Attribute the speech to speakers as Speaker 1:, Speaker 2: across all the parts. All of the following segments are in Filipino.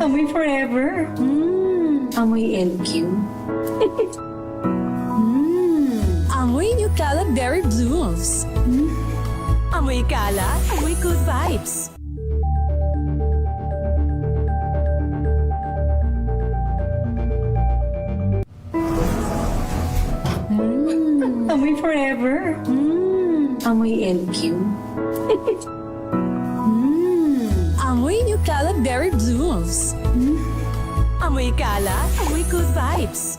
Speaker 1: Amoy forever. Amoy LQ.
Speaker 2: Amoy Nutella Berry Blooms. Amoy kalat, amoy good vibes.
Speaker 1: Amoy forever. Amoy LQ.
Speaker 2: Amoy Nutella Berry Blooms. Amoy kalat, amoy good vibes.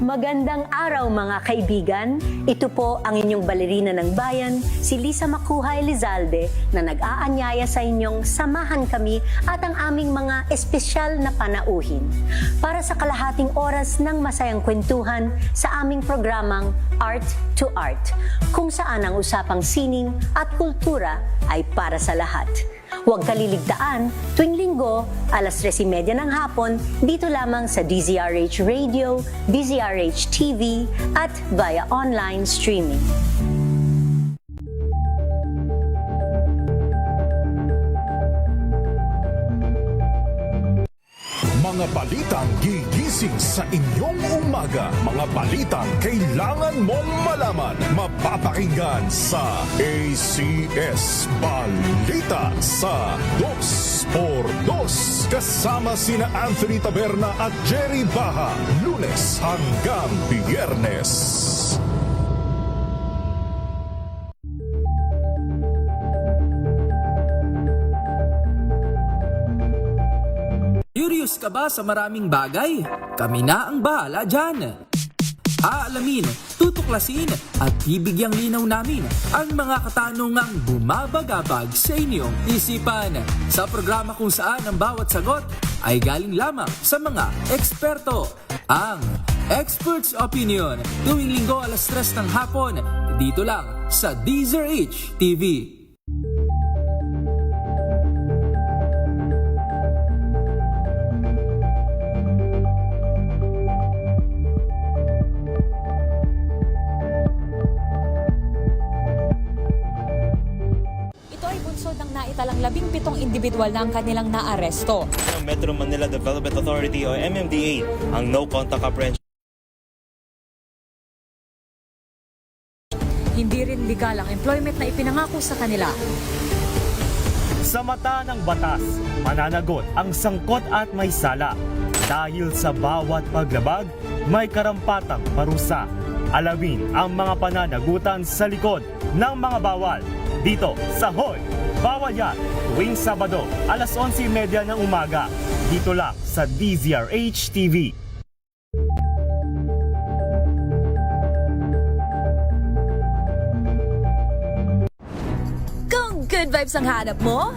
Speaker 3: Magandang araw mga kaibigan. Ito po ang inyong balerina ng bayan, si Lisa Macuha Elizalde, na nag-aanyaya sa inyong samahan kami at ang aming mga espesyal na panauhin para sa kalahating oras ng masayang kwentuhan sa aming programang Art to Art, kung saan ang usapang sining at kultura ay para sa lahat. Huwag kaliligtaan, tuwing linggo, alas 3:30 ng hapon, dito lamang sa DZRH Radio, DZRH TV, at via online streaming.
Speaker 4: Mga balitang gigising sa inyong umaga. Mga balitang kailangan mong malaman. Mapapakinggan sa ACS Balita sa 2x2. Kasama sina Anthony Taberna at Jerry Baha. Lunes hanggang Biyernes.
Speaker 5: Curious ka ba sa maraming bagay? Kami na ang bahala dyan. Aalamin, tutuklasin at bibigyang linaw namin ang mga katanungang bumabagabag sa inyong isipan. Sa programa kung saan ang bawat sagot ay galing lamang sa mga eksperto. Ang Expert's Opinion, tuwing linggo alas 3 ng hapon, dito lang sa DZRH TV.
Speaker 2: Naitalang 17 individual na ang kanilang naaresto.
Speaker 6: Ng Metro Manila Development Authority o MMDA ang no contact apprehension.
Speaker 2: Hindi rin legal ang employment na ipinangako sa kanila.
Speaker 7: Sa mata ng batas, mananagot ang sangkot at may sala. Dahil sa bawat paglabag, may karampatang parusa. Alamin ang mga pananagutan sa likod ng mga bawal. Dito sa Hoy! Bawal Yan, tuwing Sabado, alas 11:30 ng umaga. Dito lang sa DZRH TV.
Speaker 2: Kung good vibes ang hanap mo,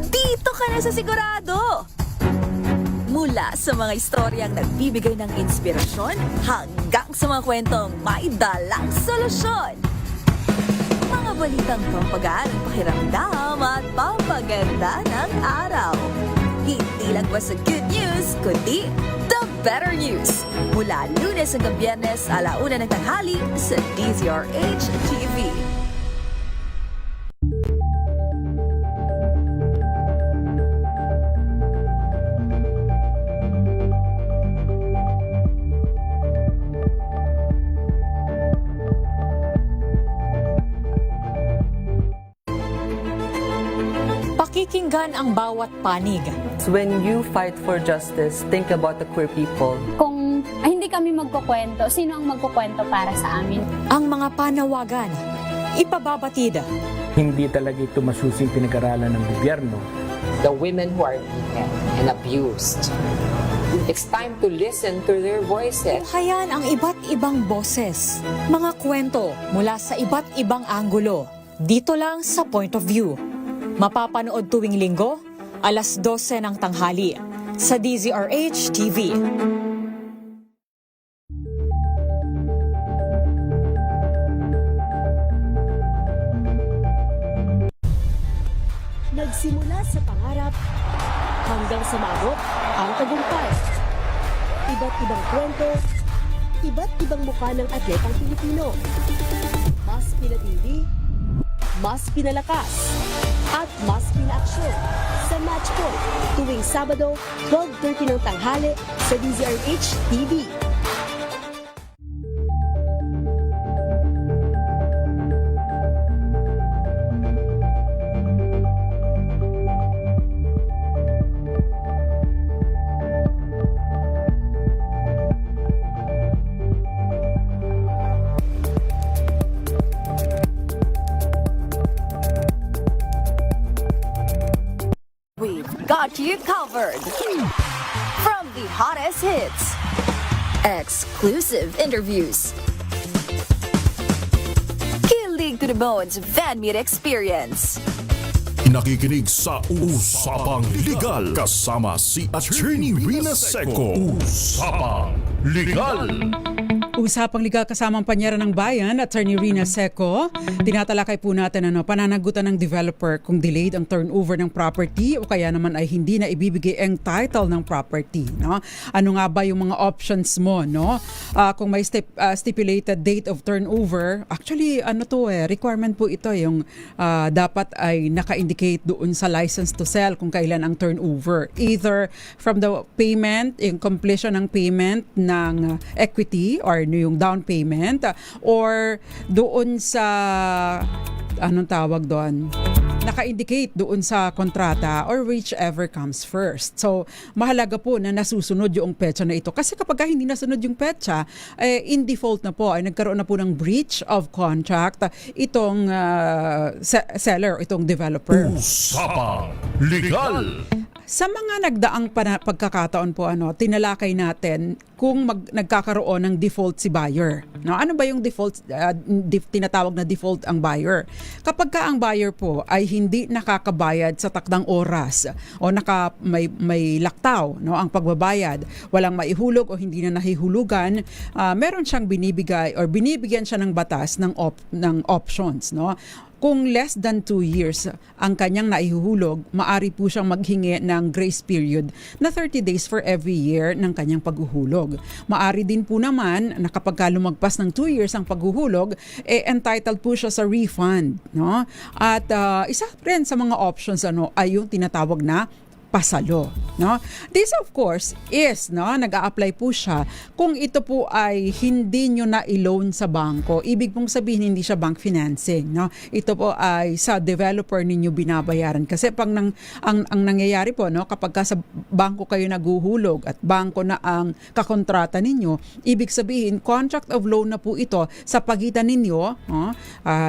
Speaker 2: dito ka na sa sigurado! Mula sa mga istoryang nagbibigay ng inspirasyon hanggang sa mga kwentong may dalang solusyon. Mga balitang pampagaan ang pakiramdam at pampaganda ng araw. Hindi lang ba sa good news, kundi the better news. Mula Lunes hanggang Biyernes, 1:00 ng tanghali sa DZRH TV. Pakikinggan ang bawat panig.
Speaker 8: When you fight for justice, think about the queer people.
Speaker 9: Kung hindi kami magkukwento, sino ang magkukwento para sa amin?
Speaker 2: Ang mga panawagan, ipababatid.
Speaker 10: Hindi talaga ito masusing pinag-aralan ng gobyerno.
Speaker 11: The women who are beaten and abused. It's time to listen to their voices.
Speaker 2: Tunghayan ang iba't ibang boses. Mga kwento mula sa iba't ibang anggulo. Dito lang sa Point of View. Mapapanood tuwing linggo, alas 12 ng tanghali, sa DZRH TV.
Speaker 12: Nagsimula sa pangarap hanggang sa maabot ang tagumpay. Iba't ibang kwento, iba't ibang mukha ng atletang Pilipino. Mas pinatindi, mas pinalakas, at mas pinaaksyon sa Match Point tuwing Sabado, 12:30 ng tanghali sa DZRH TV.
Speaker 2: We've got you covered. From the hottest hits, exclusive interviews, kilig to the bones fan meet experience.
Speaker 4: Nakikinig sa Usapang Legal kasama si Attorney Rina Seco. Usapang Legal.
Speaker 13: Usapang Legal kasama ang panyera ng bayan, Attorney Rina Seco. Tinatalakay po natin pananagutan ng developer kung delayed ang turnover ng property o kaya naman ay hindi na ibibigay ang title ng property. No? Ano nga ba yung mga options mo? No? Kung may stipulated date of turnover, actually requirement po ito yung dapat ay naka-indicate doon sa license to sell kung kailan ang turnover. Either from the payment, yung completion ng payment ng equity or yung down payment or doon sa anong tawag doon, naka-indicate doon sa kontrata or whichever comes first. So, mahalaga po na nasusunod yung petsa na ito. Kasi kapag hindi nasunod yung petsa, in default na po, ay nagkaroon na po ng breach of contract itong seller, itong developer.
Speaker 4: Usapang Legal.
Speaker 13: Sa mga nagdaang pagkakataon po, tinalakay natin kung nagkakaroon ng default si buyer. No, ano ba yung default? Tinatawag na default ang buyer. Kapag ang buyer po ay hindi nakakabayad sa takdang oras o may laktaw, ang pagbabayad, walang maihulog o hindi na nahihulugan, meron siyang binibigay or binibigyan siya ng batas ng options, no? Kung less than 2 years ang kanyang naihuhulog, maari po siyang maghingi ng grace period na 30 days for every year ng kanyang paghuhulog. Maari din po naman na kapag lumagpas ng 2 years ang paghuhulog, entitled po siya sa refund. No? At isa rin sa mga options ay yung tinatawag na pasalo, no? This of course is, nag-a-apply po siya kung ito po ay hindi nyo na i-loan sa bangko. Ibig pong sabihin hindi siya bank financing, no? Ito po ay sa developer ninyo binabayaran kasi ang nangyayari po, kapag sa bangko kayo naguhulog at bangko na ang kakontrata ninyo, ibig sabihin contract of loan na po ito sa pagitan ninyo,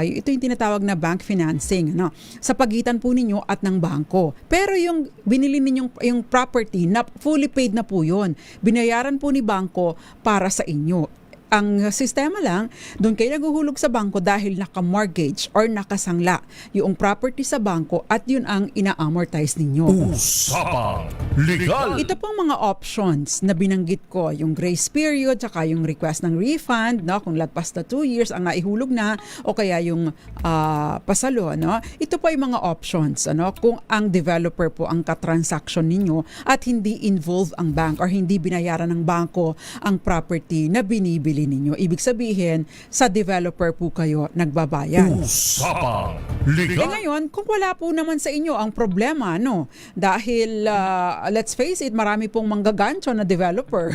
Speaker 13: ito yung tinatawag na bank financing, sa pagitan po ninyo at ng bangko. Pero yung binili ninyong yung property na fully paid na po yun. Binayaran po ni bangko para sa inyo. Ang sistema lang, doon kayo naguhulog sa bangko dahil naka-mortgage or nakasangla yung property sa bangko at yun ang ina-amortize ninyo.
Speaker 4: Usapang Legal.
Speaker 13: Ito pong mga options na binanggit ko, yung grace period, saka yung request ng refund, kung lagpas na 2 years ang naihulog na, o kaya yung pasalo. Ito po yung mga options kung ang developer po ang katransaction ninyo at hindi involved ang bank or hindi binayaran ng bangko ang property na binibili ninyo. Ibig sabihin, sa developer po kayo nagbabayad.
Speaker 4: Usapang Legal.
Speaker 13: Ngayon, kung wala po naman sa inyo ang problema, dahil let's face it, marami pong manggagancho na developer.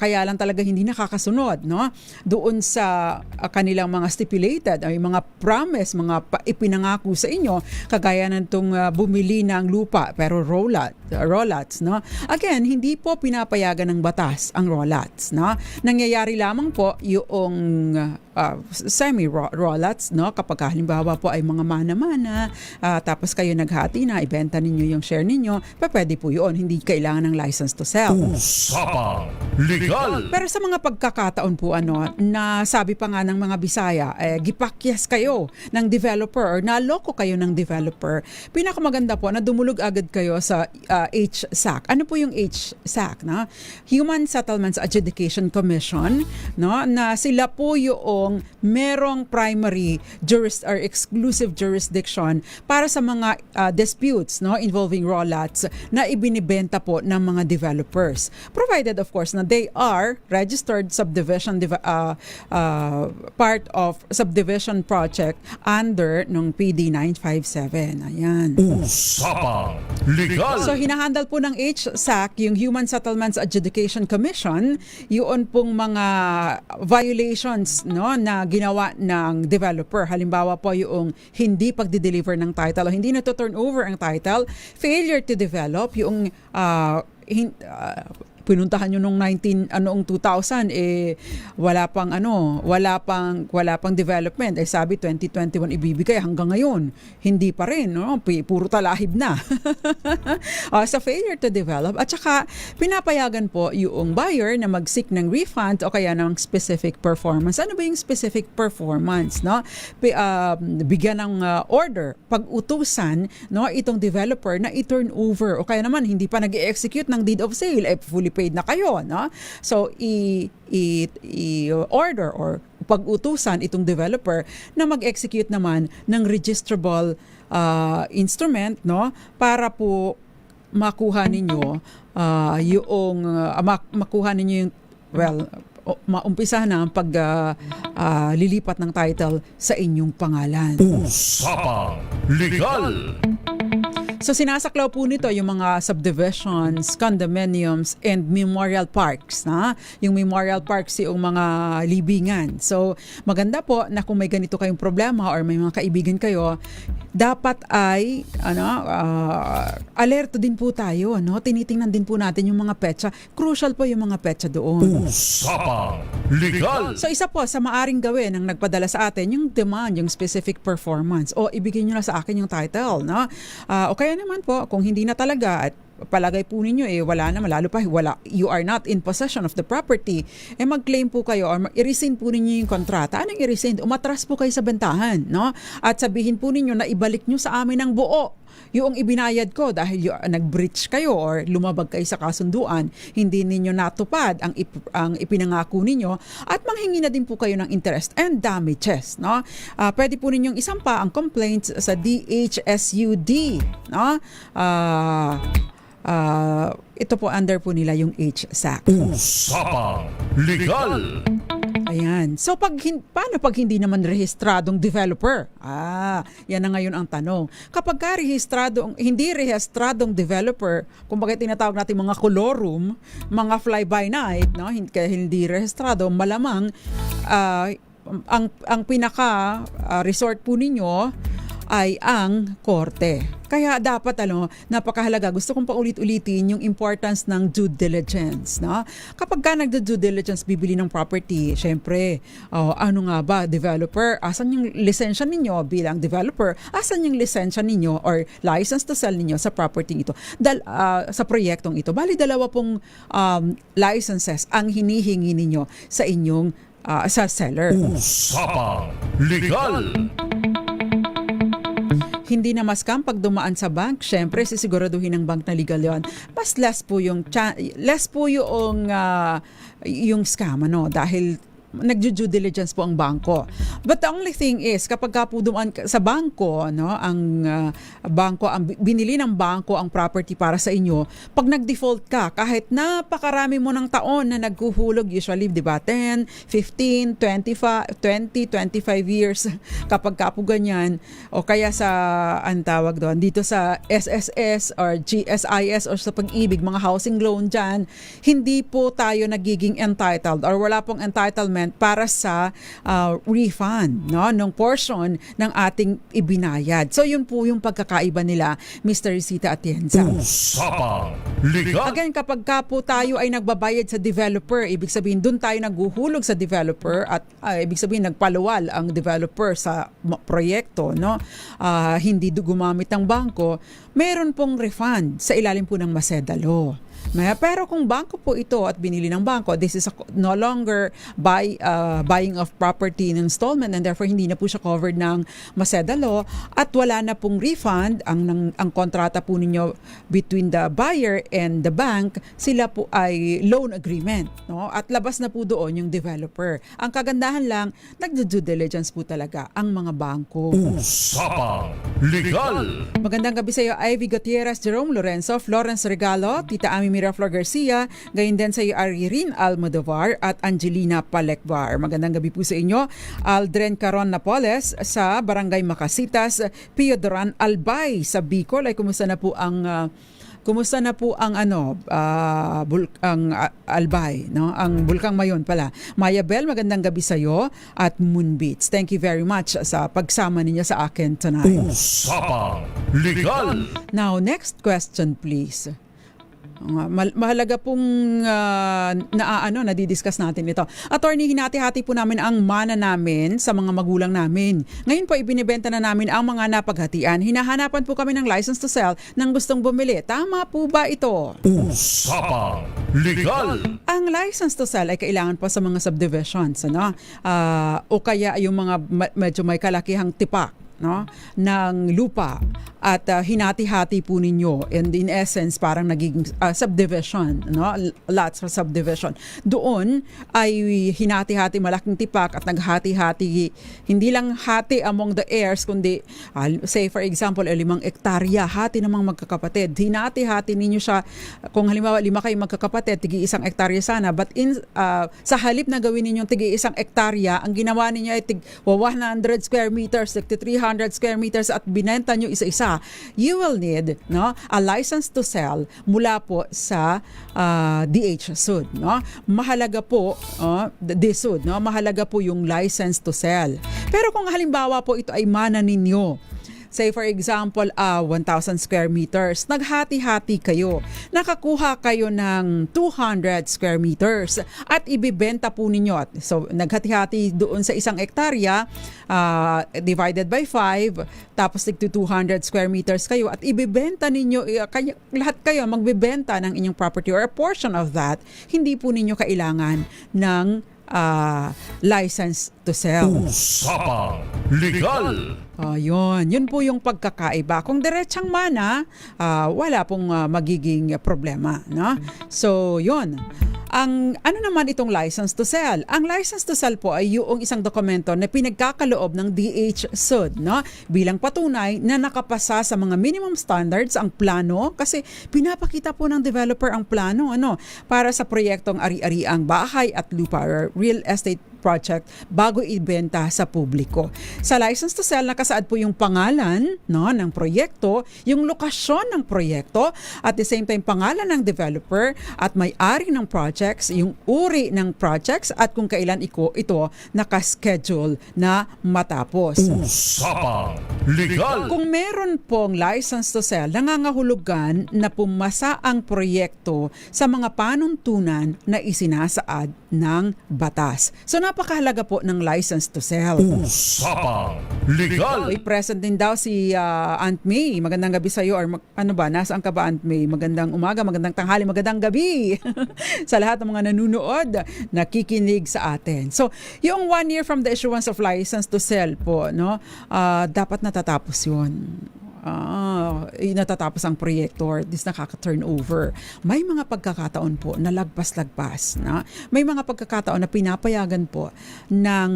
Speaker 13: Kaya lang talaga hindi nakakasunod, doon sa kanilang mga stipulated, ay mga promise, mga ipinangako sa inyo, kagaya ng itong bumili ng lupa, pero rollouts, Again, hindi po pinapayagan ng batas ang rollouts, Nangyayari lamang po yung semi-rollouts, kapag halimbawa po ay mga mana-mana, tapos kayo naghati na, ibenta ninyo yung share ninyo, pwede po yun, hindi kailangan ng license to sell.
Speaker 4: Usapang Legal.
Speaker 13: Pero sa mga pagkakataon po na sabi pa nga ng mga Bisaya, gipakyas kayo ng developer or naloko kayo ng developer, pinakamaganda po na dumulog agad kayo sa HSAC. Ano po yung HSAC? Human Settlements Adjudication Commission, na sila po yung merong primary or exclusive jurisdiction para sa mga disputes, no, involving raw lots na ibinibenta po ng mga developers. Provided of course na they are registered subdivision part of subdivision project under ng PD 957. Ayan.
Speaker 4: Usapang Legal.
Speaker 13: So hinahandle po ng HSAC, yung Human Settlements Adjudication Commission, yun pong mga violations, no, na ginawa ng developer. Halimbawa po yung hindi pagdi-deliver ng title o hindi na to turn over ang title, failure to develop, yung pinuntahan nyo nung 2000 wala pang development, sabi 2021 ibibigay, hanggang ngayon hindi pa rin, no? Puro talahib na. Sa failure to develop, at saka pinapayagan po yung buyer na mag-seek ng refund o kaya ng specific performance. Ano ba yung specific performance, no? Bigyan ng order, pag-utusan, no, itong developer na i-turn over o kaya naman hindi pa nag-execute ng deed of sale, fully paid na kayo, no? So i-order or pag-utusan itong developer na mag-execute naman ng registrable instrument, no, para po makuha ninyo yung maumpisa na ang paglilipat ng title sa inyong pangalan.
Speaker 4: Usapang Legal.
Speaker 13: So sinasaklaw po nito yung mga subdivisions, condominiums, and memorial parks. Yung memorial parks yung mga libingan. So maganda po na kung may ganito kayong problema or may mga kaibigan kayo, dapat ay alerto din po tayo. Tinitingnan din po natin yung mga petsa. Crucial po yung mga petsa doon.
Speaker 4: Usapang Legal.
Speaker 13: So isa po sa maaring gawin ng nagpadala sa atin, yung demand, yung specific performance. O ibigay nyo na sa akin yung title. O kaya naman po, kung hindi na talaga at palagay po ninyo wala na, lalo pa you are not in possession of the property, mag-claim po kayo or i-rescind po ninyo yung kontrata. Anong i-rescind? Umatras po kayo sa bentahan, no? At sabihin po ninyo na ibalik nyo sa amin ng buo yung ibinayad ko dahil nag-breach kayo or lumabag kayo sa kasunduan, hindi ninyo natupad ang ipinangako ninyo, at manghingi na din po kayo ng interest and damages, no? Pwede po ninyong isampa ang complaints sa DHSUD, no? Ito po under po nila yung HSAC.
Speaker 4: Usapang Legal.
Speaker 13: Ayan. So paano pag hindi naman rehistradong developer? Yan na ngayon ang tanong. Kapag hindi rehistradong developer, kung bakit tinatawag natin mga colorum, mga fly-by-night, no? Hindi rehistrado, malamang ang pinaka resort po ninyo ay ang korte. Kaya dapat napakahalaga. Gusto kong paulit-ulitin yung importance ng due diligence, no? Kapag ka nagdo-due diligence bibili ng property, syempre, ano nga ba, developer, asan yung lisensya ninyo bilang developer? Asan yung lisensya ninyo or license to sell ninyo sa property ito? Sa proyektong ito. Bali, dalawa pong licenses ang hinihingi ninyo sa inyong sa seller.
Speaker 4: Usapang Legal.
Speaker 13: Hindi na maskam pag dumaan sa bank, syempre sisiguraduhin ng bank na legal yon. Mas less po yung scam, dahil nag-due diligence po ang bangko. But the only thing is, kapag ka po dumaan sa bangko, ang binili ng bangko ang property para sa inyo, pag nag-default ka, kahit napakarami mo ng taon na naghuhulog, usually, di ba, 10, 15, 25 years, kapag ka po ganyan, o kaya ang tawag doon, dito sa SSS or GSIS or sa pag-ibig, mga housing loan dyan, hindi po tayo nagiging entitled or wala pong entitlement para sa refund, ng portion ng ating ibinayad. So yun po yung pagkakaiba nila, Mr. Rosita Atienza.
Speaker 4: Usapang Legal.
Speaker 13: Again, kapag ka po tayo ay nagbabayad sa developer, ibig sabihin doon tayo naghuhulog sa developer at ibig sabihin nagpaluwal ang developer sa proyekto, hindi gumamit ng bangko, meron pong refund sa ilalim po ng Maseda Law. Pero kung bangko po ito at binili ng bangko, this is no longer buying of property in installment and therefore hindi na po siya covered ng Maseda Law at wala na pong refund ang kontrata po ninyo between the buyer and the bank, sila po ay loan agreement, no? At labas na po doon yung developer. Ang kagandahan lang, nagdo-due diligence po talaga ang mga bangko.
Speaker 4: Usapang Legal.
Speaker 13: Magandang gabi sa iyo, Ivy Gutierrez, Jerome Lorenzo, Florence Regalo, Tita Ami Miraflor Garcia, gayon din sa iyo Aririn Almodovar at Angelina Palekvar. Magandang gabi po sa inyo, Aldren Caron Napoles sa Barangay Macasitas, Pio Duran Albay sa Bicol. Ay kumusta na po ang Albay, no? Ang Bulkang Mayon pala. Maya Bell, magandang gabi sa iyo at Moonbeats. Thank you very much sa pagsama ninyo sa akin tonight.
Speaker 4: Usapang Legal.
Speaker 13: Now, next question please. Mahalaga pong nadidiscuss natin ito. Attorney, hinati-hati po namin ang mana namin sa mga magulang namin. Ngayon po, ibinibenta na namin ang mga napaghatian. Hinahanapan po kami ng license to sell ng gustong bumili. Tama po ba ito?
Speaker 4: Usapang Legal.
Speaker 13: Ang license to sell ay kailangan pa sa mga subdivisions, ano? O kaya yung mga medyo may kalakihang tipak, no, ng lupa at hinati-hati po ninyo, and in essence parang nagiging subdivision, no, lots for subdivision. Doon ay hinati-hati malaking tipak at naghati-hati, hindi lang hati among the heirs kundi say for example 5 hektarya, hati namang magkakapatid, hinati-hati ninyo siya. Kung halimbawa 5 kayo magkakapatid, tigi 1 hektarya sana, but sa halip na gawin ninyong tigi 1 hektarya, ang ginawa ninyo ay 100 square meters, 300 square meters at binenta nyo isa-isa, you will need, no, a license to sell mula po sa DH-SUD, no? Mahalaga po DSUD, no? Mahalaga po yung license to sell. Pero kung halimbawa po ito ay mana ninyo, say for example 1,000 square meters, naghati-hati kayo, nakakuha kayo ng 200 square meters at ibibenta po ninyo. So naghati-hati doon sa 1 hektarya, divided by 5, tapos 200 square meters kayo at ibibenta ninyo, lahat kayo magbibenta ng inyong property or a portion of that. Hindi po ninyo kailangan ng license to sell.
Speaker 4: Usapang Legal.
Speaker 13: Yun po yung pagkakaiba. Kung diretsang mana, wala pong magiging problema, no? So, yun. Ang ano naman itong license to sell? Ang license to sell po ay yung isang dokumento na pinagkakaloob ng DH-SUD, no? Bilang patunay na nakapasa sa mga minimum standards ang plano, kasi pinapakita po ng developer ang plano, para sa proyektong ari-ariang bahay at lupa or real estate project bago ibenta sa publiko. Sa license to sell, nakasaad po yung pangalan, no, ng proyekto, yung lokasyon ng proyekto, at the same time pangalan ng developer at may-ari ng projects, yung uri ng projects at kung kailan ito nakaschedule na matapos.
Speaker 4: Usapang Legal.
Speaker 13: Kung meron pong license to sell, nangangahulugan na pumasa ang proyekto sa mga panuntunan na isinasaad ng batas. So napakahalaga po ng license to sell.
Speaker 4: Usapang Legal.
Speaker 13: Present din daw si Aunt May. Magandang gabi sa iyo, or nasaan ka ba, Aunt May? Magandang umaga, magandang tanghali, magandang gabi sa lahat ng mga nanunood, nakikinig sa atin. So, yung 1 year from the issuance of license to sell po, no, dapat natatapos yun. Natatapos ang proyekto or this nakaka-turnover. May mga pagkakataon po na lagpas-lagpas, na may mga pagkakataon na pinapayagan po ng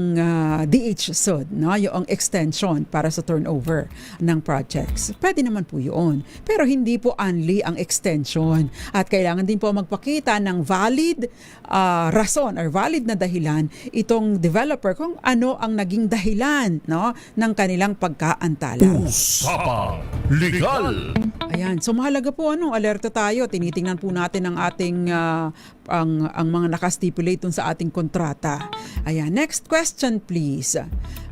Speaker 13: DH-SUD, no, yung extension para sa turnover ng projects. Pwede naman po yun. Pero hindi po only ang extension. At kailangan din po magpakita ng valid rason or valid na dahilan itong developer kung ano ang naging dahilan, no, ng kanilang pagkaantala.
Speaker 4: Usapang Legal.
Speaker 13: Ayan, so mahalaga po alerto tayo. Tinitingnan po natin ang ating ang mga nakastipulate dun sa ating kontrata. Ayan, next question please.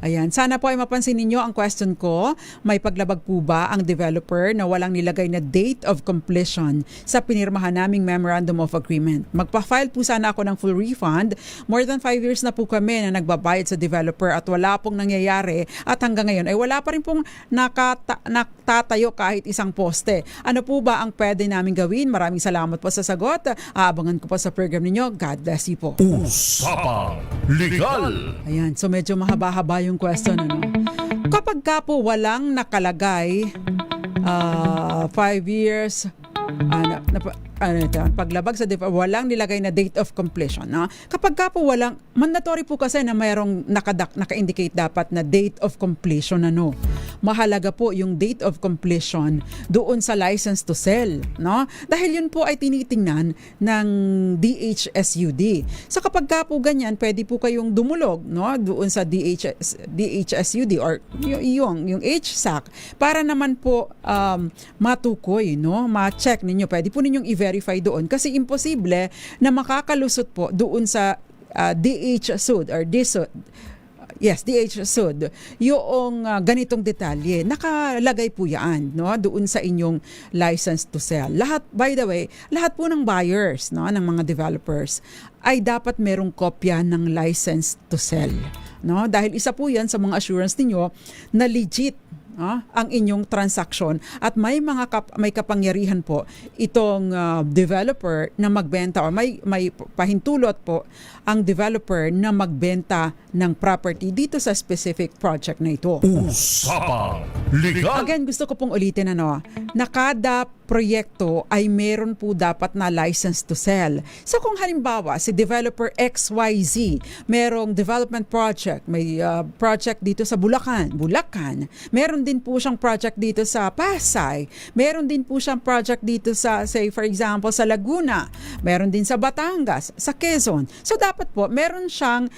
Speaker 13: Ayan, sana po ay mapansin ninyo ang question ko. May paglabag po ba ang developer na walang nilagay na date of completion sa pinirmahan naming Memorandum of Agreement? Magpa-file po sana ako ng full refund. More than 5 years na po kami na nagbabayad sa developer at wala pong nangyayari at hanggang ngayon ay wala pa rin pong nakatayo kahit isang poste. Ano po ba ang pwede namin gawin? Maraming salamat po sa sagot. Aabangan ko po sa program ninyo. God bless you po.
Speaker 4: Usapang Legal.
Speaker 13: Ayan, so medyo mahaba-haba yung question. Ano? Kapag ka po walang nakalagay 5 years, paglabag sa walang nilagay na date of completion. No? Kapag ka po walang, mandatory po kasi na mayroong naka-indicate dapat na date of completion. Ano? Mahalaga po yung date of completion doon sa license to sell. No? Dahil yun po ay tinitingnan ng DHSUD. So kapag ka po ganyan, pwede po kayong dumulog, no? Doon sa DHSUD or yung HSAC para naman po matukoy, no? Ma-check ninyo. Pwede po ninyong i-verify doon kasi imposible na makakalusot po doon sa DHSUD or DHSUD yung ganitong detalye. Nakalagay po yan, no, doon sa inyong license to sell. Lahat, by the way, lahat po ng buyers, no, ng mga developers ay dapat merong kopya ng license to sell. No? Dahil isa po yan sa mga assurance ninyo na legit ang inyong transaction at may kapangyarihan po itong developer na magbenta o may pahintulot po ang developer na magbenta ng property dito sa specific project na ito.
Speaker 4: Usapang Legal.
Speaker 13: Again, gusto ko pong ulitin na kada proyekto ay meron po dapat na license to sell. So kung halimbawa si developer XYZ, merong development project, may project dito sa Bulacan, meron din po siyang project dito sa Pasay, meron din po siyang project dito sa, say for example, sa Laguna, meron din sa Batangas, sa Quezon. So dapat po meron siyang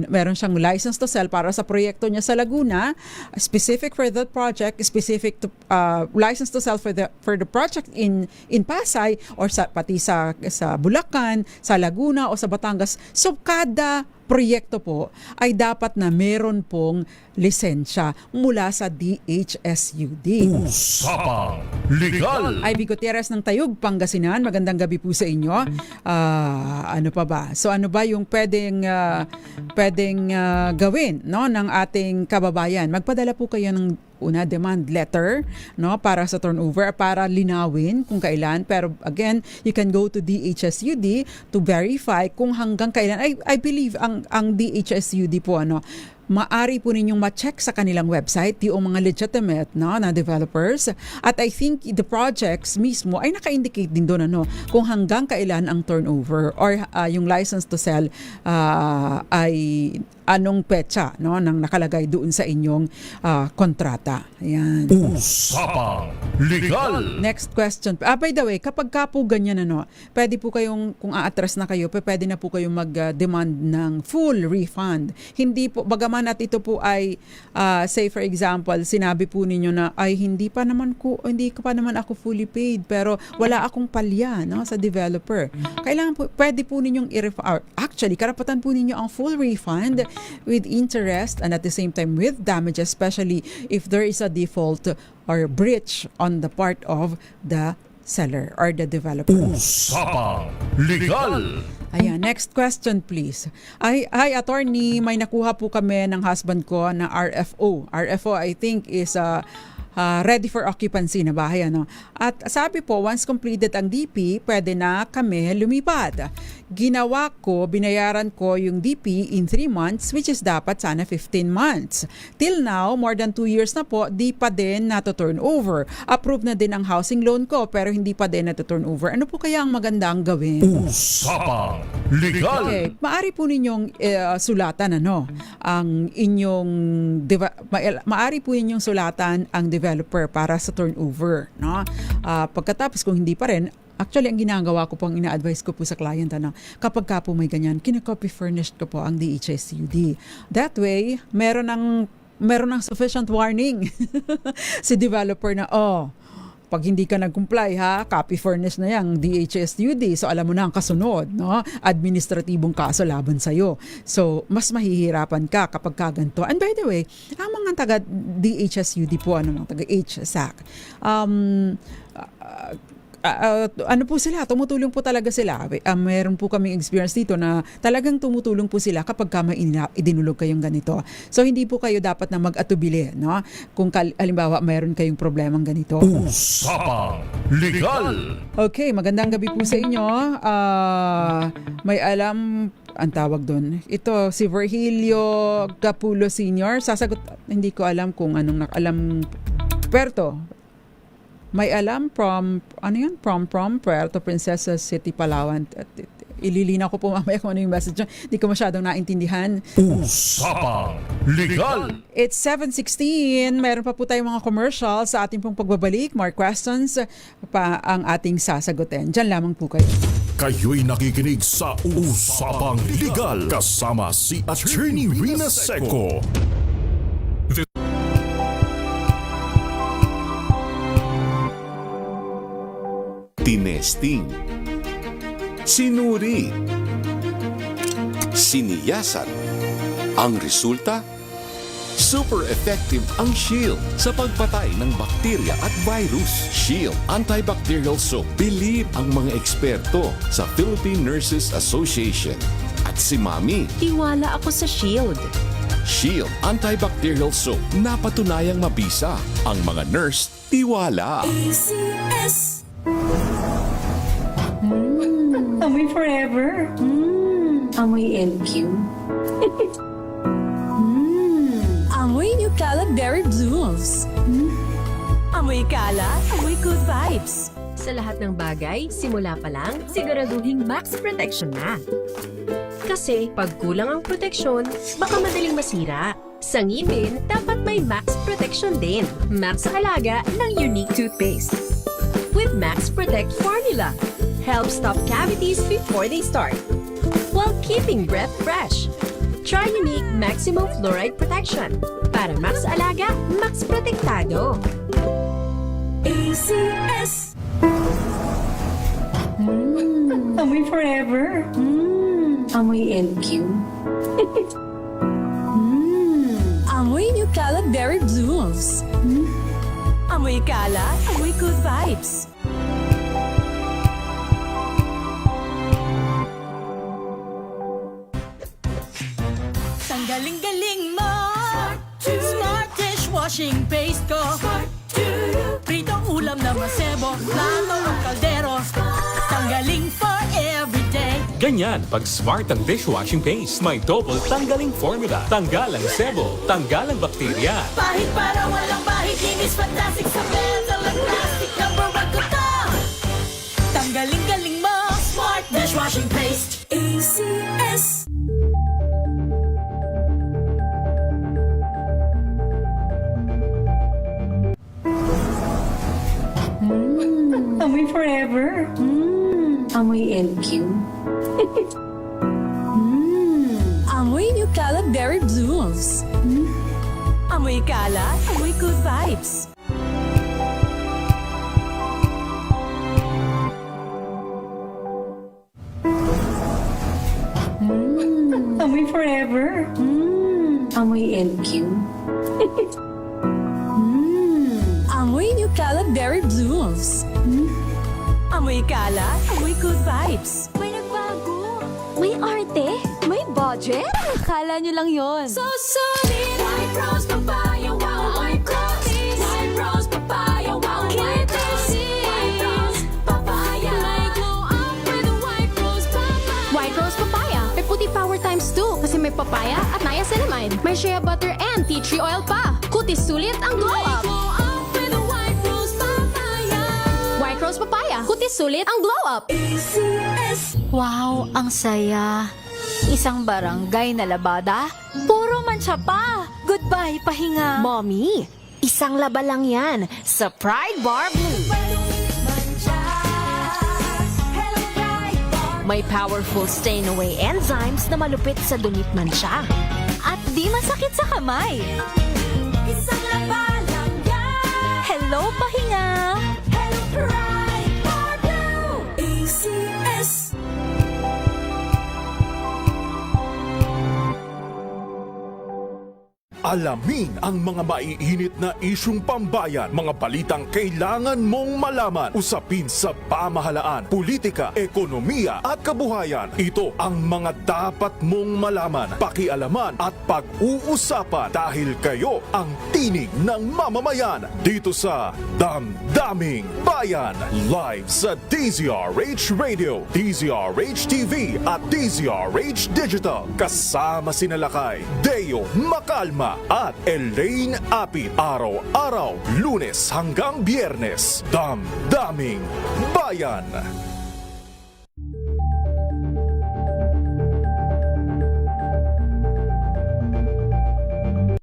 Speaker 13: meron siyang license to sell para sa proyekto niya sa Laguna, specific for that project, specific to license to sell for the project in Pasay or pati sa Bulacan, sa Laguna o sa Batangas. So kada proyekto po ay dapat na meron pong lisensya mula sa DHSUD.
Speaker 4: Usapang Legal.
Speaker 13: Ivy Gutierrez ng Tayug, Pangasinan. Magandang gabi po sa inyo. Ano pa ba? So ano ba yung pwedeng gawin, no, ng ating kababayan? Magpadala po kayo ng demand letter, no, para sa turnover, para linawin kung kailan. Pero again, you can go to DHSUD to verify kung hanggang kailan. I believe ang DHSUD po maari po ninyong ma-check sa kanilang website yung mga legitimate na developers. At I think the projects mismo ay naka-indicate din doon kung hanggang kailan ang turnover or yung license to sell ay anong petsa, no, nang nakalagay doon sa inyong kontrata. Ayan.
Speaker 4: Usapang Legal.
Speaker 13: Next question. By the way, kapag ka po ganyan, pwede po kayong, kung aatras na kayo, pwede na po kayong mag-demand ng full refund. Hindi po, bagaman at ito po ay, say for example, sinabi po ninyo na, ay hindi pa naman ako fully paid, pero wala akong palya, no, sa developer. Kailangan po, pwede po ninyong i-refund. Actually, karapatan po ninyo ang full refund with interest and at the same time with damages, especially if there is a default or breach on the part of the seller or the developer.
Speaker 4: Usapang Legal.
Speaker 13: Ayan, next question please. Hi attorney, may nakuha po kami ng husband ko na RFO. RFO I think is ready for occupancy na bahay. At sabi po, once completed ang DP, pwede na kami lumipat. Ginawa ko, binayaran ko yung DP in 3 months, which is dapat sana 15 months. Till now, more than 2 years na po, di pa din nato-turn over. Approved na din ang housing loan ko, pero hindi pa din nato-turn over. Ano po kaya ang magandang gawin?
Speaker 4: Usapang Legal.
Speaker 13: Okay, maari po ninyong sulatan ang inyong maari po ninyong sulatan ang developer para sa turnover, no? Pagkatapos kung hindi pa rin, actually ang ginagawa ko po, ang ina-advise ko po sa client kapag ka po may ganyan, kina-copy furnished ko po ang DHSUD. That way, meron ng sufficient warning si developer na pag hindi ka nag-comply ha, copy furnish na yan, DHSUD. So alam mo na ang kasunod, no? Administratibong kaso laban sa'yo. So mas mahihirapan ka kapag kaganto. And by the way, ang mga taga DHSUD po, mga taga HSAC, ano po sila, tumutulong po talaga sila. Meron po kaming experience dito na talagang tumutulong po sila kapag may idinulog kayong ganito. So hindi po kayo dapat na mag-atubili, no? Kung halimbawa mayroon kayong problemang ganito.
Speaker 4: Usapang Legal.
Speaker 13: Okay, magandang gabi po sa inyo. May alam ang tawag doon. Ito si Virgilio Capulo Sr. Sasagot, hindi ko alam kung anong nakalam. Puerto. May alam from Puerto Princesa City, Palawan. Ililina ko po mamaya kung ano yung message. Hindi ko masyadong naintindihan.
Speaker 4: Usapang Legal.
Speaker 13: It's 7:16. Meron pa po tayong mga commercial sa ating pong pagbabalik. More questions pa ang ating sasagutin. Diyan lamang po kayo.
Speaker 4: Kayo'y nakikinig sa Usapang Legal kasama si Attorney Rina Seco.
Speaker 14: Tinesting, sinuri, siniyasan. Ang resulta? Super effective ang Shield sa pagpatay ng bakterya at virus. Shield Antibacterial Soap. Believe ang mga eksperto sa Philippine Nurses Association. At si Mami.
Speaker 12: Tiwala ako sa Shield.
Speaker 14: Shield Antibacterial Soap. Napatunayang mabisa. Ang mga nurse, tiwala.
Speaker 2: ACS.
Speaker 1: Amoy forever. Amoy LQ.
Speaker 2: Amoy New Cala Berry Blooms. Amoy Cala, amoy good vibes.
Speaker 12: Sa lahat ng bagay, simula pa lang, siguraduhing max protection na. Kasi pag kulang ang proteksyon, baka madaling masira. Sa ngipin, dapat may max protection din. Max sa alaga ng Unique Toothpaste. With Max Protect Formula, help stop cavities before they start, while keeping breath fresh. Try Unique Maximum Fluoride Protection para max alaga, max protektado.
Speaker 2: ACS.
Speaker 1: Amoy forever. Amoy LQ.
Speaker 2: Amoy New Cala Berry Blooms. Amoy Cala, amoy good vibes.
Speaker 15: Galing-galing mo, Smart dishwashing paste ko, pritong ulam na masebo, plato o kaldero, tanggaling for everyday.
Speaker 16: Ganyan pag Smart ang dishwashing paste. May double tanggaling formula. Tanggal ang sebo, tanggal ang bakterya.
Speaker 15: Pahit para walang bahid, linis fantastic sa metal at plastic, number one ko to. Tanggaling-galing mo, Smart dishwashing paste.
Speaker 2: ACS.
Speaker 1: Amoy forever. Amoy LQ.
Speaker 2: Amoy New Cala Berry Blooms. Amoy Cala, amoy good vibes.
Speaker 1: Amoy forever. Amoy LQ.
Speaker 2: Amoy New Cala Berry Blooms. Amoy Cala, amoy good vibes.
Speaker 9: May nagbago. May arte. May budget. Akala nyo lang yon.
Speaker 2: So solid.
Speaker 15: White Rose Papaya, wow, White Rose. White Rose Papaya, wow, White Rose. White Rose Papaya.
Speaker 9: May glow up with a White Rose Papaya. White Rose Papaya. May puti power times 2 kasi may papaya at niacinamide. May shea butter and tea tree oil pa. Kutis sulit ang glow up. Rose Papaya. Kutis sulit ang glow up.
Speaker 2: ACS.
Speaker 9: Wow, ang saya. Isang barangay na labada, puro mancha pa. Goodbye, pahinga.
Speaker 12: Mommy, isang laba lang yan sa Pride Bar Blue. May powerful stain-away enzymes na malupit sa dunit mancha.
Speaker 9: At di masakit sa kamay.
Speaker 15: Isang laba lang yan.
Speaker 9: Hello, pahinga.
Speaker 4: Alamin ang mga maiinit na isyung pambayan, mga balitang kailangan mong malaman, usapin sa pamahalaan, politika, ekonomiya at kabuhayan. Ito ang mga dapat mong malaman, pakialaman at pag-uusapan dahil kayo ang tinig ng mamamayan dito sa Damdaming Bayan. Live sa DZRH Radio, DZRH TV at DZRH Digital. Kasama sina Lakay, Deo Macalma at Elaine Apit. Araw-araw, Lunes hanggang Biyernes. Damdaming Bayan.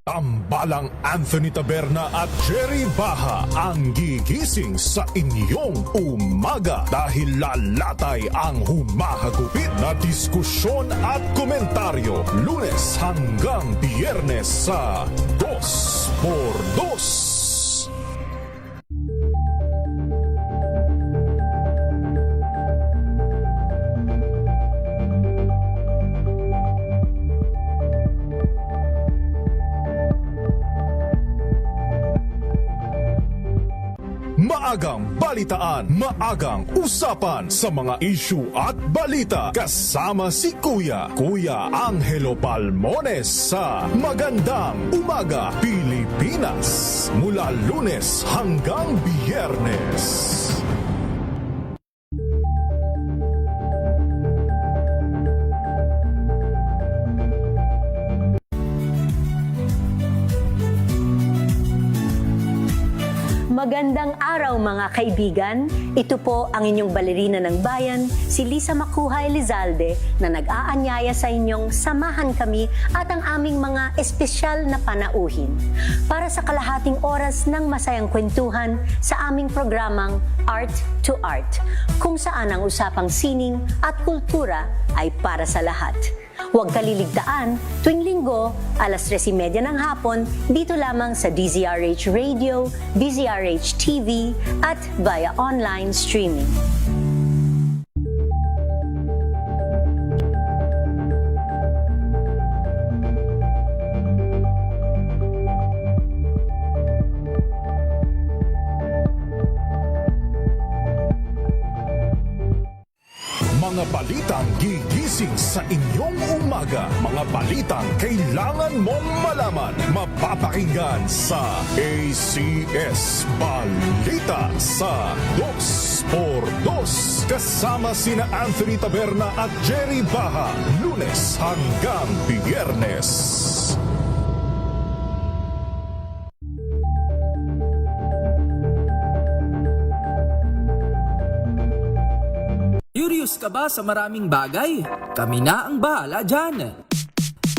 Speaker 4: Tambalang Anthony Taberna at Jerry Baha ang gigising sa inyong umaga dahil lalatay ang humahagupit na diskusyon at komentaryo Lunes hanggang Biyernes sa 2x2. Maagang balitaan, maagang usapan sa mga issue at balita. Kasama si Kuya Angelo Palmones sa Magandang Umaga Pilipinas. Mula Lunes hanggang Biyernes.
Speaker 3: Magandang araw mga kaibigan. Ito po ang inyong balerina ng bayan, si Lisa Macuja Elizalde, na nag-aanyaya sa inyong samahan kami at ang aming mga espesyal na panauhin para sa kalahating oras ng masayang kwentuhan sa aming programang Art to Art, kung saan ang usapang sining at kultura ay para sa lahat. Huwag kaliligtaan, tuwing linggo, alas 3:30 ng hapon, dito lamang sa DZRH Radio, DZRH TV, at via online streaming.
Speaker 4: Mga balitang gigising sa inyong umaga. Mga balitang kailangan mong malaman. Mapapakinggan sa ACS Balita sa 2x2. Kasama sina Anthony Taberna at Jerry Baha. Lunes hanggang Biyernes.
Speaker 5: Curious ka ba sa maraming bagay? Kami na ang bahala dyan.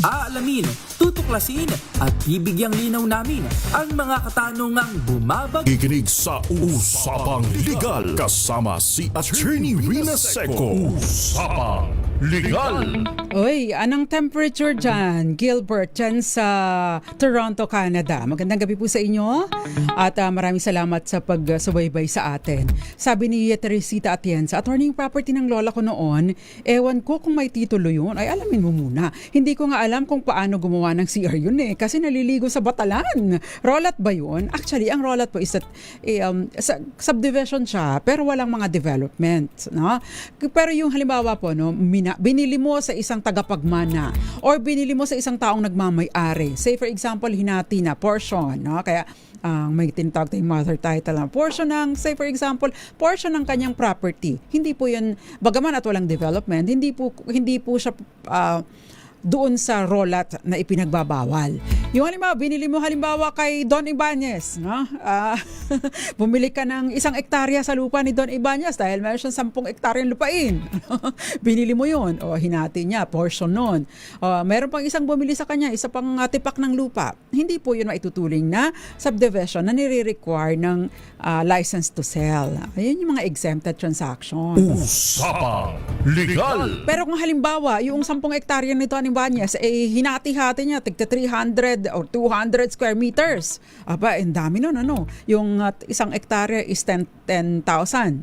Speaker 5: Aalamin, tutuklasin at bibigyang linaw namin ang mga katanungang bumabag.
Speaker 4: Ikinig sa Usapang Legal kasama si Attorney Rina Seco. Usapang Legal.
Speaker 13: Oy, anong temperature dyan? Gilbert, dyan sa Toronto, Canada. Magandang gabi po sa inyo at maraming salamat sa pagsubaybay sa atin. Sabi ni Teresita Atienza, attorney property ng lola ko noon, ewan ko kung may titulo yun, ay alamin mo muna. Hindi ko nga alam kung paano gumawa ng CR yun kasi naliligo sa batalan. Rolat ba yun? Actually, ang rolat po is that subdivision siya pero walang mga development. No? Pero yung halimbawa po, no, binili mo sa isang tagapagmana or binili mo sa isang taong nagmamay-ari. Say for example, hinati na portion, no? Kaya may tinatawag tayong mother title na portion ng, say for example, portion ng kanyang property. Hindi po 'yun, bagaman at walang development, hindi po siya doon sa rolat na ipinagbabawal. Yung halimbawa, binili mo halimbawa kay Don Ibanez, no? Bumili ka ng 1 hektarya sa lupa ni Don Ibanez dahil meron siyang 10 hektarya lupain. Binili mo yun, o hinati niya, portion nun. Meron pang isang bumili sa kanya, isa pang tipak ng lupa. Hindi po yun maitutuling na subdivision na nire-require ng license to sell. Ayun yung mga exempted transaction.
Speaker 4: Usapang Legal.
Speaker 13: Pero kung halimbawa, yung 10 hektarya ni Don Ibanez, hinati-hati niya, tigta 300 100 or 200 square meters. Aba, ang dami nun, ano? Yung isang hektarya is 10,000,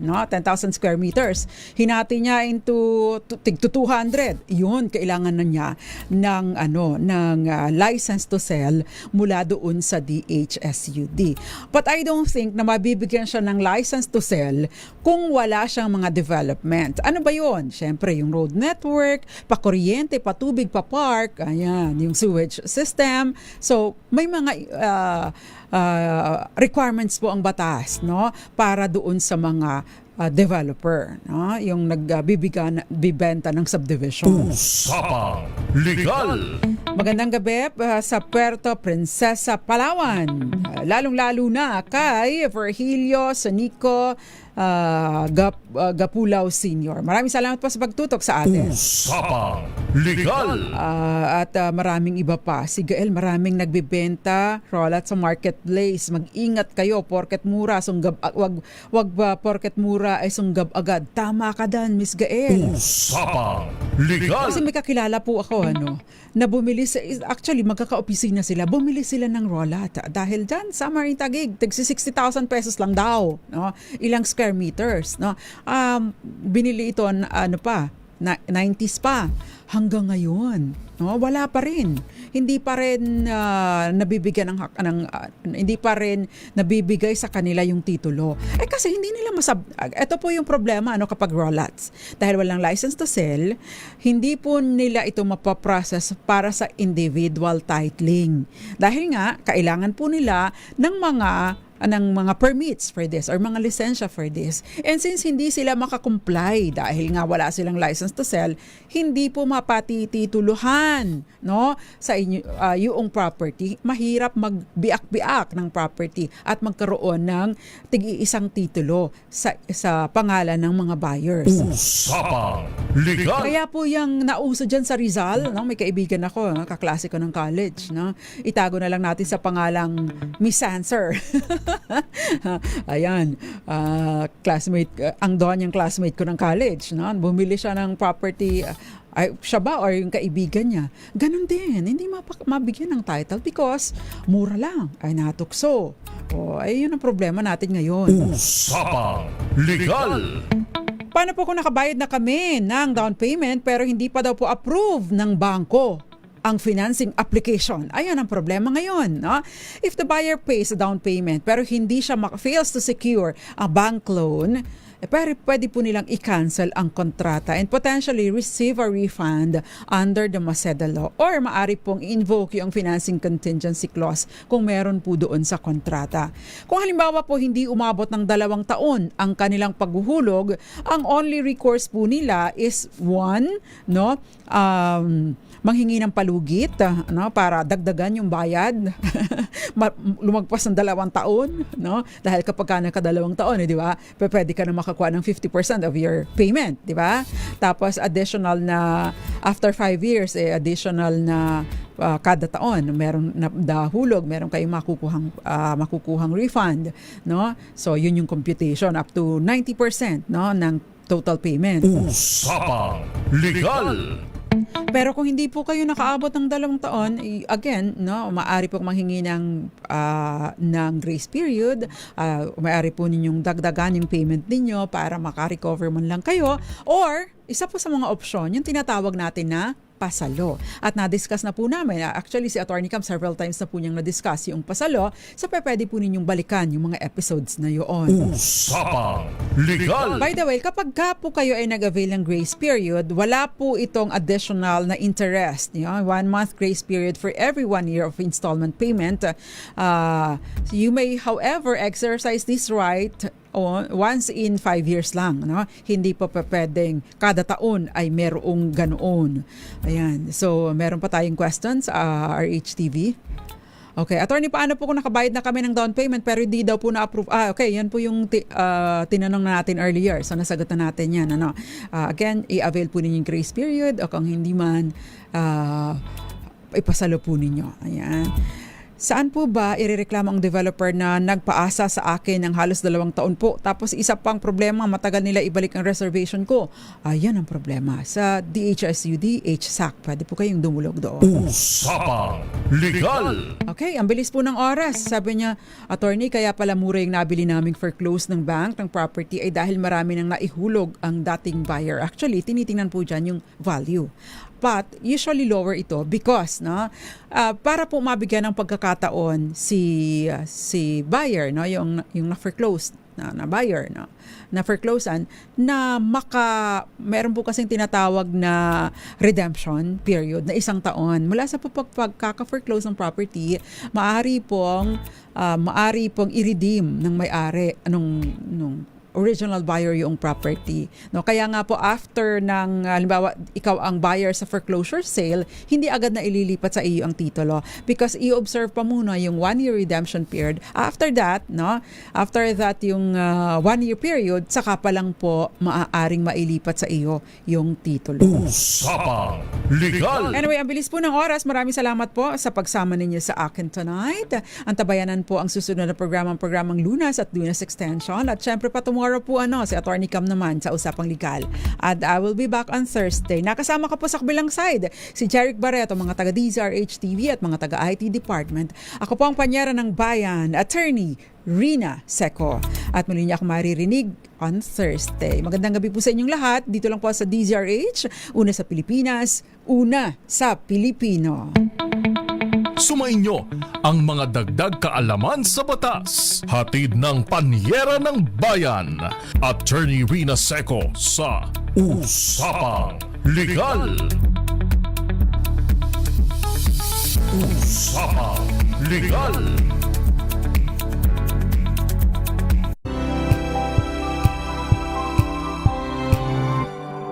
Speaker 13: no? 10,000 square meters. Hinati niya into 200. Yun, kailangan na niya ng license to sell mula doon sa DHSUD. But I don't think na mabibigyan siya ng license to sell kung wala siyang mga development. Ano ba yun? Siyempre, yung road network, pakuryente, patubig, papark, ayan, yung sewage system. So, may mga requirements po ang batas, no, para doon sa mga developer, no, yung nagbibenta ng subdivision.
Speaker 4: Usapang Legal.
Speaker 13: Magandang gabi sa Puerto Princesa, Palawan. Lalong-lalo na kay Virgilio Sonico Gapulaw Sr. Maraming salamat po sa pagtutok sa atin.
Speaker 4: Usapang Legal.
Speaker 13: At maraming iba pa. Si Gael, maraming nagbibenta rolat sa marketplace. Mag-ingat kayo, porket mura, wag porket mura ay sunggab agad. Tama ka dan, Miss Gael.
Speaker 4: Usapang Legal.
Speaker 13: Kasi may kakilala po ako, na bumili actually magkaka-opisina sila, bumili sila ng rolat dahil dyan sa Marine Taguig, tigsi 60,000 pesos lang daw, no? Ilang square meters, no? Binili ito pa, 90s pa hanggang ngayon, no? Wala pa rin. Hindi pa rin nabibigyan hindi pa rin nabibigay sa kanila yung titulo. Kasi hindi nila ito po yung problema kapag rolats. Dahil walang license to sell, hindi po nila ito mapaprocess para sa individual titling. Dahil nga kailangan po nila ng mga permits for this or mga lisensya for this. And since hindi sila makakomply dahil nga wala silang license to sell, hindi po mapatitituluhan, no, sa yung property. Mahirap magbiak-biak ng property at magkaroon ng tig-iisang titulo sa pangalan ng mga buyers.
Speaker 4: Usapang Legal.
Speaker 13: Kaya po yung nauso dyan sa Rizal, no, may kaibigan ako, kaklase ko ng college, no, itago na lang natin sa pangalang Miss Answer. Ayan, classmate, ang doon yung classmate ko ng college, no? Bumili siya ng property, siya ba or yung kaibigan niya, ganun din, hindi mabigyan ng title because mura lang, ay natukso. Ay yun ang problema natin ngayon.
Speaker 4: Usapang Legal.
Speaker 13: Paano po kung nakabayad na kami ng down payment pero hindi pa daw po approve ng bangko ang financing application? Ayan ang problema ngayon, no? If the buyer pays a down payment pero hindi siya fails to secure a bank loan, pwede po nilang i-cancel ang kontrata and potentially receive a refund under the Maceda law, or maari pong invoke yung financing contingency clause kung meron po doon sa kontrata. Kung halimbawa po hindi umabot ng 2 taon ang kanilang paghuhulog, ang only recourse po nila is manghingi ng palugit, no, para dagdagan yung bayad. Lumagpas ng 2 taon, no? Dahil kapag naka-2 taon, di ba? Pwede ka na makakuha ng 50% of your payment, di ba? Tapos additional na after 5 years, additional na kada taon meron na hulog, meron kayong makukuhang refund, no? So yun yung computation up to 90%, no, ng total payment.
Speaker 4: Usapang Legal.
Speaker 13: Pero kung hindi po kayo nakaabot ng 2 taon, again, no, maaari pong manghingi ng grace period, maaari po ninyong dagdagan yung payment ninyo para makarecover man lang kayo, or isa po sa mga opsyon, yung tinatawag natin na pasalo. At na-discuss na po namin, actually si Attorney Cam several times na po niyang na-discuss yung pasalo, so pwede po ninyong balikan yung mga episodes na yun.
Speaker 4: Usapang Legal.
Speaker 13: By the way, kapag po kayo ay nag-avail ng grace period, wala po itong additional na interest. 1 month grace period for every 1 year of installment payment. You may, however, exercise this right once in 5 years lang, no? Hindi pa pwedeng kada taon ay merong ganoon. Ayan. So, meron pa tayong questions RHTV. Okay, attorney, paano po kung nakabayad na kami ng down payment pero hindi daw po na-approve? Okay, yan po yung tinanong na natin earlier. So, nasagot na natin yan. Again, i-avail po ninyo yung grace period o kung hindi man, ipasalo po ninyo. Ayan. Saan po ba irereklamo ang developer na nagpaasa sa akin ng halos 2 taon po? Tapos isa pang problema, matagal nila ibalik ang reservation ko. Ayan ang problema. Sa DHSUD, HSAC, pwede po kayong dumulog doon.
Speaker 4: Usapang Legal!
Speaker 13: Okay, ang bilis po ng oras. Sabi niya, attorney, kaya pala mura yung nabili naming foreclose ng bank ng property ay dahil marami nang naihulog ang dating buyer. Actually, tinitingnan po dyan yung value. But usually lower ito because para po mabigyan ng pagkakataon si buyer, yung na-foreclose na buyer, na foreclosean, na meron po kasing tinatawag na redemption period na 1 taon. Mula sa pagkaka-foreclose ng property, maaari pong i-redeem ng may-ari nung original buyer yung property. No, kaya nga po after ng halimbawa ikaw ang buyer sa foreclosure sale, hindi agad na ililipat sa iyo ang titulo because i-observe pa muna yung 1-year redemption period. After that yung 1-year period, saka pa lang po maaaring mailipat sa iyo yung titulo.
Speaker 4: Usapang Legal!
Speaker 13: Anyway, ang bilis po ng oras. Maraming salamat po sa pagsama ninyo sa akin tonight. Ang tabayanan po ang susunod na programang Lunas at Lunas Extension. At syempre pa tomorrow po si Attorney Cam naman sa Usapang Legal. At I will be back on Thursday. Nakasama ka po sa kabilang side si Jeric Barreto, mga taga DZRH TV at mga taga IT Department. Ako po ang panyara ng bayan, Attorney Rina Seco. At muli niya ako maririnig on Thursday. Magandang gabi po sa inyong lahat. Dito lang po sa DZRH. Una sa Pilipinas, una sa Pilipino.
Speaker 4: Sumainyo ang mga dagdag kaalaman sa batas. Hatid ng Panyera ng Bayan, Attorney Rina Seco sa Usapang Legal. Usapang Legal.